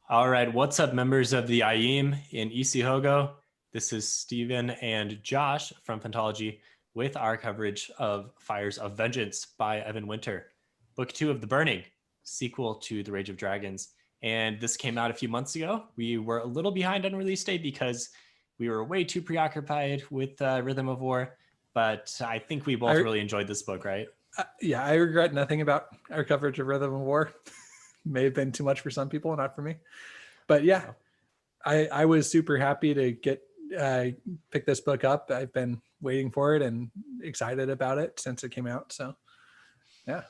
All right, what's up, members of the IEM in Isihogo? This is Stephen and Josh from Phantology with our coverage of Fires of Vengeance by Evan Winter, Book 2 of The Burning, sequel to The Rage of Dragons. And this came out a few months ago. We were a little behind on release date because we were way too preoccupied with Rhythm of War, but I think we both really enjoyed this book, right? Yeah, I regret nothing about our coverage of Rhythm of War. May have been too much for some people, not for me. But yeah, I was super happy to get pick this book up. I've been waiting for it and excited about it since it came out. So yeah.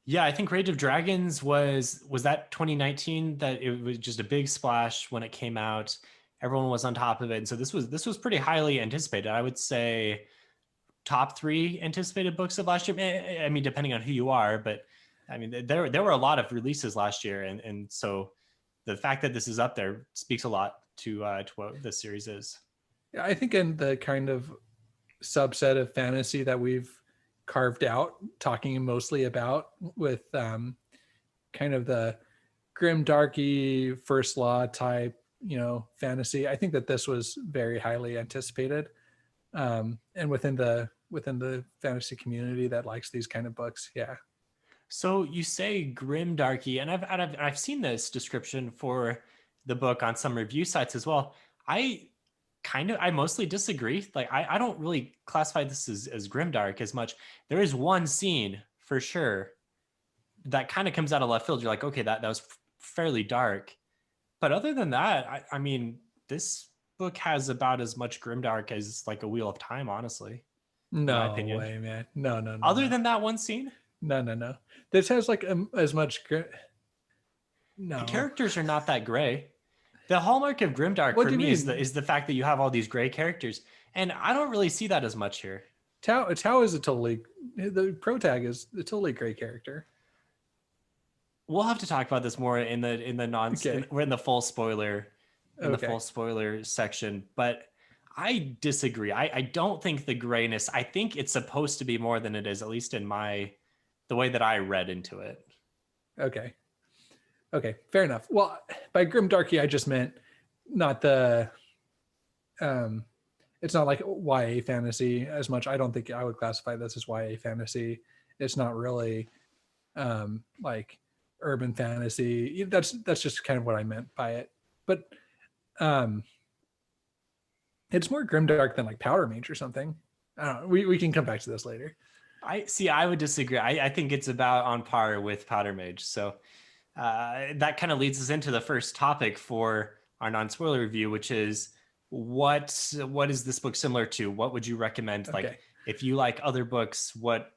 Yeah, I think Rage of Dragons was that 2019 that it was just a big splash when it came out. Everyone was on top of it. And so this was pretty highly anticipated. I would say top 3 anticipated books of last year. I mean, depending on who you are, but I mean, there were a lot of releases last year, and so the fact that this is up there speaks a lot to what this series is. Yeah, I think in the kind of subset of fantasy that we've carved out, talking mostly about with kind of the grim darky first law type, fantasy. I think that this was very highly anticipated, and within the fantasy community that likes these kind of books. Yeah. So you say grim darky, and I've seen this description for the book on some review sites as well. I mostly disagree. Like I don't really classify this as grimdark as much. There is one scene for sure that kind of comes out of left field. You're like, okay, that was fairly dark. But other than that, I mean, this book has about as much grimdark as like a Wheel of Time, honestly. No way, man. No. Other than that one scene? No. This has like as much no. The characters are not that gray. The hallmark of grimdark for me is the fact that you have all these gray characters, and I don't really see that as much here. Tao is the protag is a totally gray character. We'll have to talk about this more in the non. Okay. We're in the full spoiler the full spoiler section, but I disagree. I don't think the grayness. I think it's supposed to be more than it is, at least in the way that I read into it. Okay, fair enough. Well, by grimdarky, I just meant not the. It's not like YA fantasy as much. I don't think I would classify this as YA fantasy. It's not really like urban fantasy. That's just kind of what I meant by it. But it's more grimdark than like Powder Mage or something. I don't know. We can come back to this later. I would disagree. I think it's about on par with Powder Mage. So. That kind of leads us into the first topic for our non-spoiler review, which is what is this book similar to? What would you recommend? Okay. Like, if you like other books, what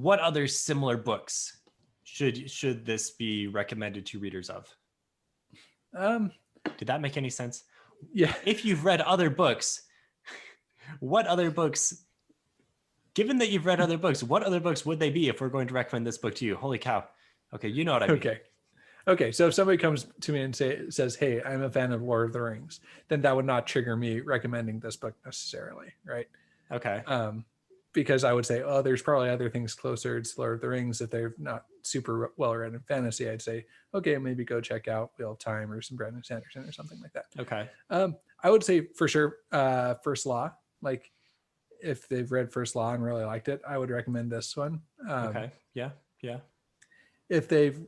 other similar books should this be recommended to readers of? Did that make any sense? Yeah. If you've read other books, what other books? Given that you've read other books, what other books would they be if we're going to recommend this book to you? Holy cow. Okay, you know what I mean. Okay. So if somebody comes to me and says, "Hey, I'm a fan of Lord of the Rings," then that would not trigger me recommending this book necessarily, right? Okay. Because I would say, "Oh, there's probably other things closer to Lord of the Rings." If they're not super well read in fantasy, I'd say, "Okay, maybe go check out Wheel of Time or some Brandon Sanderson or something like that." Okay. I would say for sure, First Law. Like, if they've read First Law and really liked it, I would recommend this one. Okay. Yeah. If they've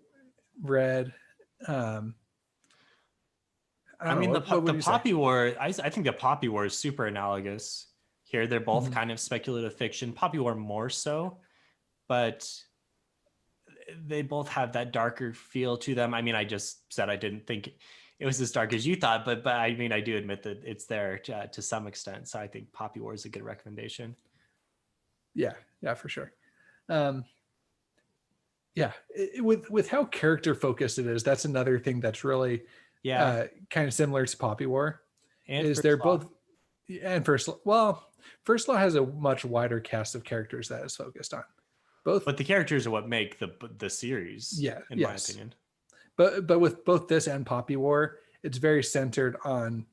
read I mean, the Poppy War, I think the Poppy War is super analogous here. They're both kind of speculative fiction, Poppy War more so, but they both have that darker feel to them. I mean, I just said I didn't think it was as dark as you thought, but I mean, I do admit that it's there to some extent. So I think Poppy War is a good recommendation. Yeah, for sure. Yeah, with how character focused it is, that's another thing that's really kind of similar to Poppy War. And is they're both and First Law has a much wider cast of characters that is focused on both. But the characters are what make the series. Yeah, in my opinion. But with both this and Poppy War, it's very centered on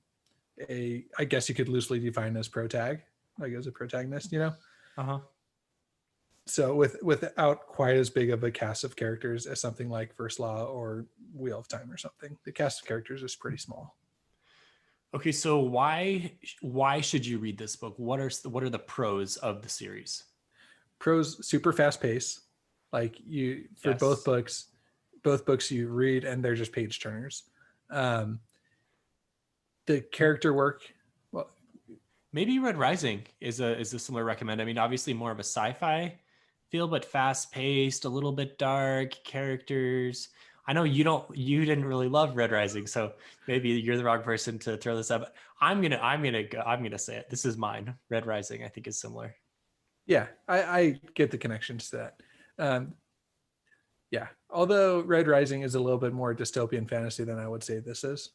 I guess you could loosely define as protag, like as a protagonist, Uh-huh. So without quite as big of a cast of characters as something like First Law or Wheel of Time or something, the cast of characters is pretty small. Okay, so why should you read this book? What are the pros of the series? Pros: super fast pace. Like you for Yes. both books you read and they're just page turners. Um, the character work, well, Maybe Red Rising is a similar recommend. I mean, obviously more of a sci-fi feel, but fast paced, a little bit dark characters. I know you didn't really love Red Rising, so maybe you're the wrong person to throw this up. I'm gonna say it. This is mine. Red Rising, I think, is similar. yeah, I get the connections to that. Um, yeah, although Red Rising is a little bit more dystopian fantasy than I would say this is.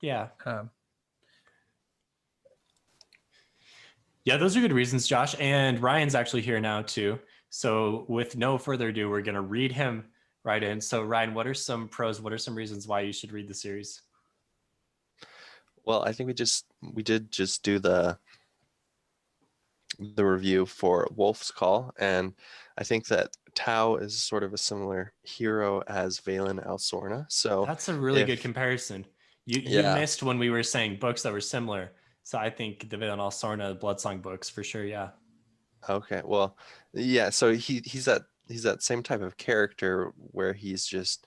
Yeah. Um, Yeah, those are good reasons, Josh. And Ryan's actually here now too. So with no further ado, we're gonna read him right in. So Ryan, what are some pros? What are some reasons why you should read the series? Well, I think we did just do the review for Wolf's Call, and I think that Tau is sort of a similar hero as Valen Alsorna. So That's a really good if comparison. You yeah, missed when we were saying books that were similar. So I think the Villain All Sorna Bloodsong books for sure. Yeah. okay, well, yeah, so he's that same type of character where he's just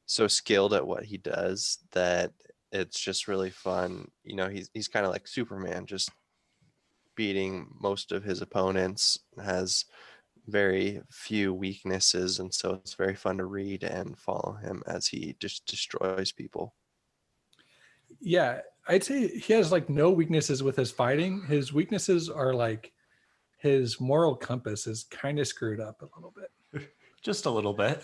so skilled at what he does that it's just really fun. You know, he's kind of like Superman, just beating most of his opponents, has very few weaknesses, and so it's very fun to read and follow him as he just destroys people. yeah, I'd say he has like no weaknesses with his fighting. His weaknesses are like his moral compass is kind of screwed up a little bit. Just a little bit.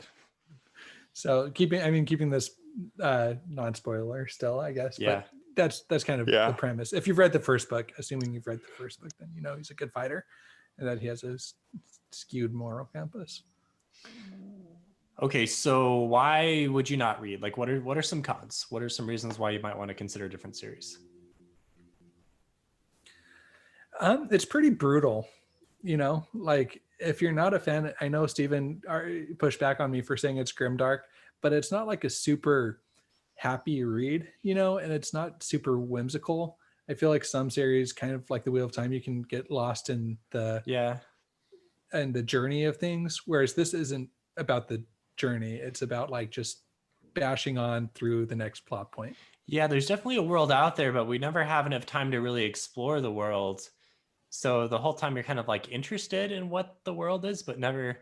So keeping this non-spoiler still, I guess, Yeah. but that's kind of the premise. If you've read the first book, assuming you've read the first book, then you know he's a good fighter and that he has a skewed moral compass. Okay, so why would you not read? Like what are some cons? What are some reasons why you might want to consider a different series? It's pretty brutal, you know, like if you're not a fan, I know Steven pushed back on me for saying it's grimdark, but it's not like a super happy read, you know, and it's not super whimsical. I feel like some series, kind of like the Wheel of Time, you can get lost in Yeah. the journey of things, whereas this isn't about the journey. It's about like just bashing on through the next plot point. Yeah, there's definitely a world out there, but we never have enough time to really explore the world. So the whole time you're kind of like interested in what the world is, but never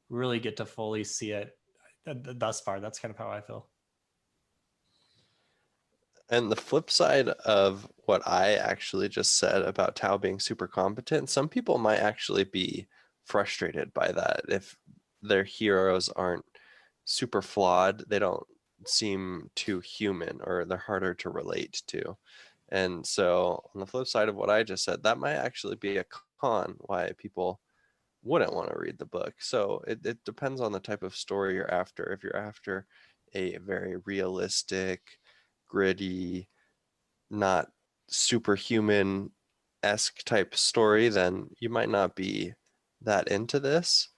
really get to fully see it thus far. That's kind of how I feel. And the flip side of what I actually just said about Tao being super competent, some people might actually be frustrated by that if their heroes aren't super flawed. They don't seem too human, or they're harder to relate to. And so on the flip side of what I just said, that might actually be a con why people wouldn't want to read the book. So it depends on the type of story you're after. If you're after a very realistic, gritty, not superhuman esque type story, then you might not be that into this.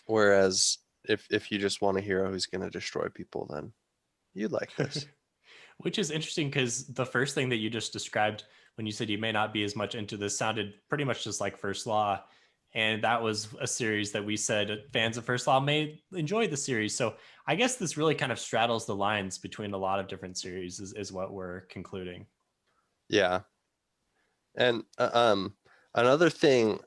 Whereas if you just want a hero who's going to destroy people, then you'd like this. Which is interesting because the first thing that you just described when you said you may not be as much into this sounded pretty much just like First Law. And that was a series that we said fans of First Law may enjoy the series. So I guess this really kind of straddles the lines between a lot of different series, is what we're concluding. Yeah. And another thing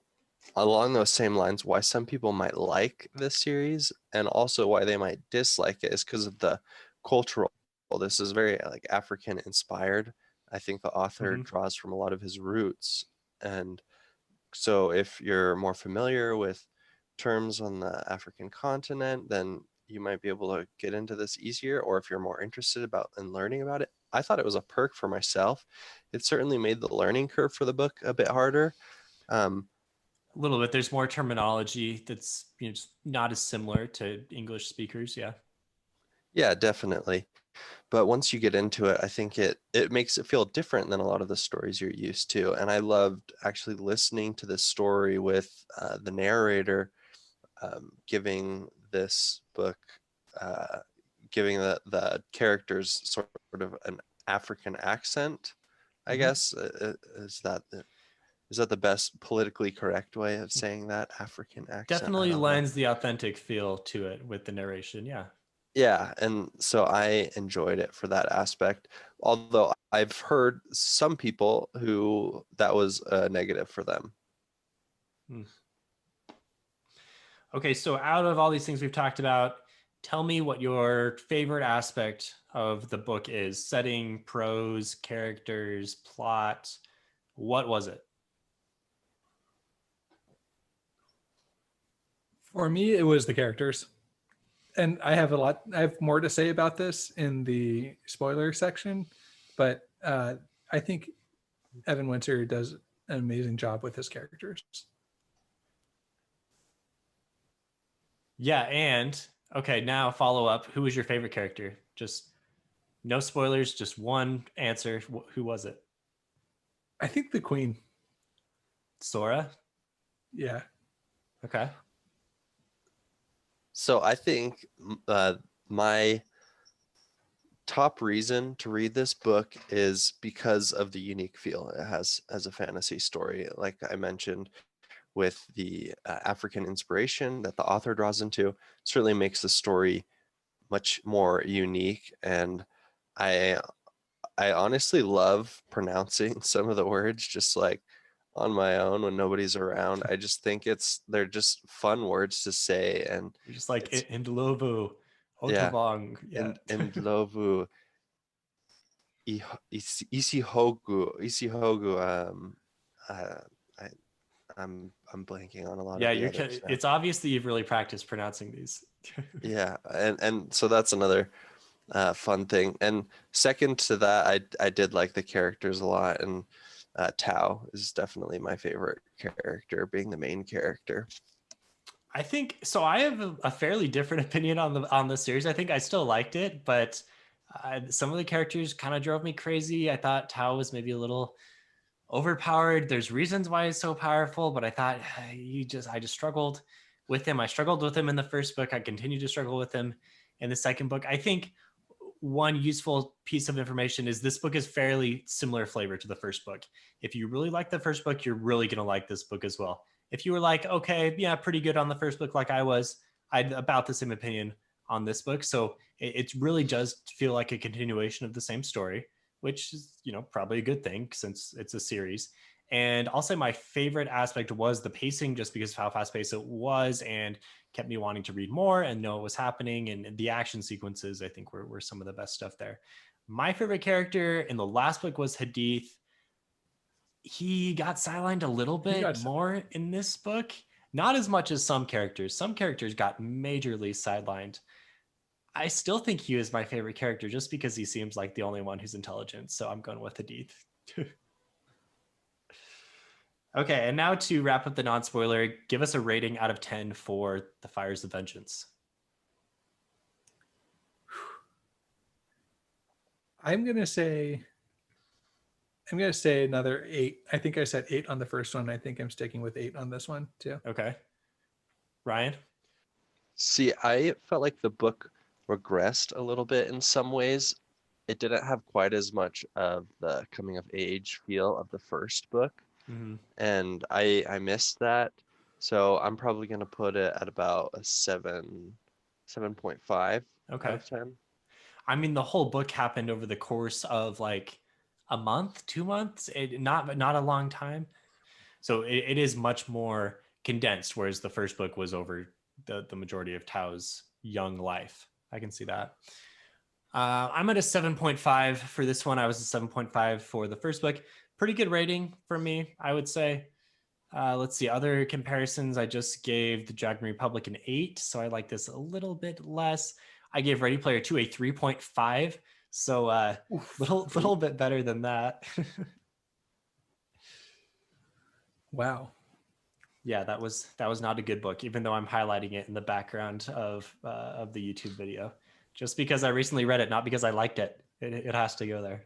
along those same lines, why some people might like this series and also why they might dislike it is because of the cultural. This is very like African inspired. I think the author draws from a lot of his roots. And so if you're more familiar with terms on the African continent, then you might be able to get into this easier. Or if you're more interested about in learning about it, I thought it was a perk for myself. It certainly made the learning curve for the book a bit harder. A little bit. There's more terminology that's just not as similar to English speakers. Yeah. Yeah, definitely. But once you get into it, I think it makes it feel different than a lot of the stories you're used to. And I loved actually listening to this story with the narrator giving this book, giving the characters sort of an African accent, I guess. Is that the best politically correct way of saying that? African accent? Definitely lends the authentic feel to it with the narration. Yeah. Yeah, and so I enjoyed it for that aspect. Although I've heard some people who that was a negative for them. Okay, so out of all these things we've talked about, tell me what your favorite aspect of the book is. Setting, prose, characters, plot. What was it? For me, it was the characters. And I have more to say about this in the spoiler section, but I think Evan Winter does an amazing job with his characters. Yeah, and okay, now follow up. Who was your favorite character? Just no spoilers, just one answer. Who was it? I think the Queen. Sora? Yeah. Okay. So I think my top reason to read this book is because of the unique feel it has as a fantasy story. Like I mentioned, with the African inspiration that the author draws into, certainly makes the story much more unique. And I honestly love pronouncing some of the words just like on my own when nobody's around. I just think they're just fun words to say, and You're just like Ndlovu, yeah, Otobong. Yeah. Ndlovu, Isihogu. Uh, I, I'm blanking on a lot Yeah, of the others now. it's obvious that you've really practiced pronouncing these. Yeah, and so that's another fun thing. And second to that, I did like the characters a lot, and Tao is definitely my favorite character, being the main character. I think so. I have a fairly different opinion on the series. I think I still liked it, but some of the characters kind of drove me crazy. I thought Tao was maybe a little overpowered. There's reasons why he's so powerful, but I thought I just struggled with him. I struggled with him in the first book. I continue to struggle with him in the second book. I think one useful piece of information is this book is fairly similar flavor to the first book. If you really like the first book, you're really going to like this book as well. If you were like, okay, yeah, pretty good on the first book, like I was, I'd about the same opinion on this book. So it really does feel like a continuation of the same story, which is, probably a good thing since it's a series. And I'll say my favorite aspect was the pacing, just because of how fast paced it was and kept me wanting to read more and know what was happening. And the action sequences, I think, were some of the best stuff there. My favorite character in the last book was Hadith. He got sidelined a little bit more in this book. Not as much as some characters. Some characters got majorly sidelined. I still think he is my favorite character just because he seems like the only one who's intelligent. So I'm going with Hadith. Okay, and now to wrap up the non-spoiler, give us a rating out of 10 for The Fires of Vengeance. I'm gonna say another 8. I think I said 8 on the first one. I think I'm sticking with 8 on this one too. Okay. Ryan? See, I felt like the book regressed a little bit in some ways. It didn't have quite as much of the coming of age feel of the first book. Mm-hmm. And I missed that. So I'm probably going to put it at about a 7.5 Okay. out of 10. I mean, the whole book happened over the course of like a month, 2 months, not a long time. So it is much more condensed, whereas the first book was over the majority of Tao's young life. I can see that. I'm at a 7.5 for this one. I was a 7.5 for the first book. Pretty good rating for me, I would say. Let's see, other comparisons. I just gave the Dragon Republic an 8, so I like this a little bit less. I gave Ready Player 2 a 3.5, so little bit better than that. Wow. Yeah, that was not a good book, even though I'm highlighting it in the background of the YouTube video, just because I recently read it, not because I liked it. It has to go there.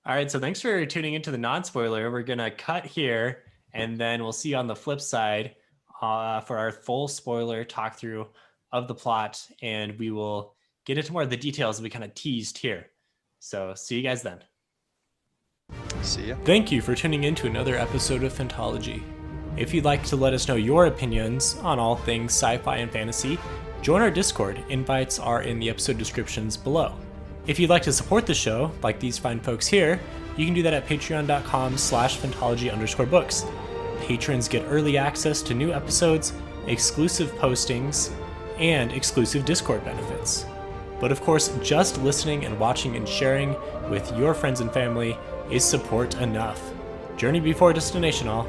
All right, so thanks for tuning into the non-spoiler. We're gonna cut here And then we'll see you on the flip side for our full spoiler talk through of the plot. And we will get into more of the details we kind of teased here. So see you guys then. See ya. Thank you for tuning in to another episode of Phantology. If you'd like to let us know your opinions on all things sci-fi and fantasy, join our Discord. Invites are in the episode descriptions below. If you'd like to support the show, like these fine folks here, you can do that at patreon.com/phantology_books. Patrons get early access to new episodes, exclusive postings, and exclusive Discord benefits. But of course, just listening and watching and sharing with your friends and family is support enough. Journey before destination all.